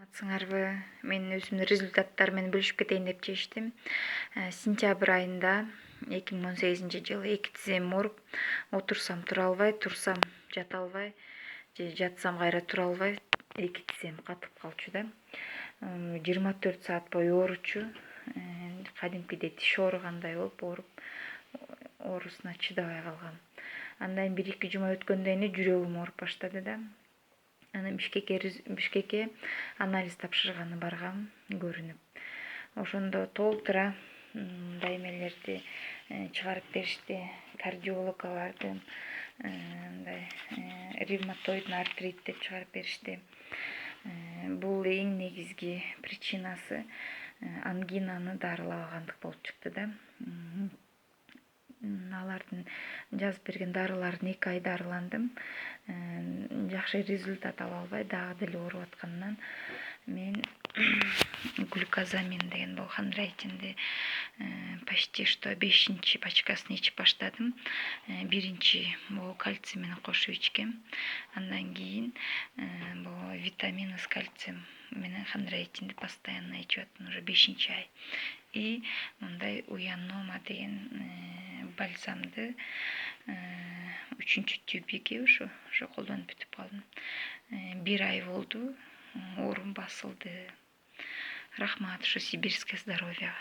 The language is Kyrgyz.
саламатсыңарбы? Мен өзүмдүн результаттарым менен бөлүшүп кетейин деп чечтим. Сентябрь айында 2018-жылы 2 тизем ооруп, отурсам тура албай, турсам жата албай, же жатсам кайра тура албай, 2 тизем катып калчу да. 24 саат бою ооручу. Кадимкидей тиш ооругандай болуп оорусуна чыдабай калгам. Андан 1-2 жума өткөндөн кийин жүрөгүм ооруп баштады да. Анан Бишкекке анализ тапшырганы баргам, көрүнүп. Ошондо толтура мындай эмелерди чыгарып беришти. Кардиологко бардым. Мындай ревматоидный артрит деп чыгарып беришти. Бул эң негизги причинасы ангинаны дарылабагандык болуп чыкты да. Алардын жазып берген дарыларын 2 ай дарыландым. Жакшы результат ала албай, дагы деле ооруп аткандан мен глюкозамин деген бул хондроитинди почти что 5-чи пачкасын ичип баштадым. Биринчи бул кальций менен кошуп ичкем. Андан кийин бул витамин с кальцием менен хондроитинди постоянно ичип аттым уже 5-чи ай. И мындай уянома деген бальзамды 3-чү тюбиги ошо колдонуп бүтүп калдым. 1 ай болду, оорум басылды. Рахмат ушу сибирское здоровьега.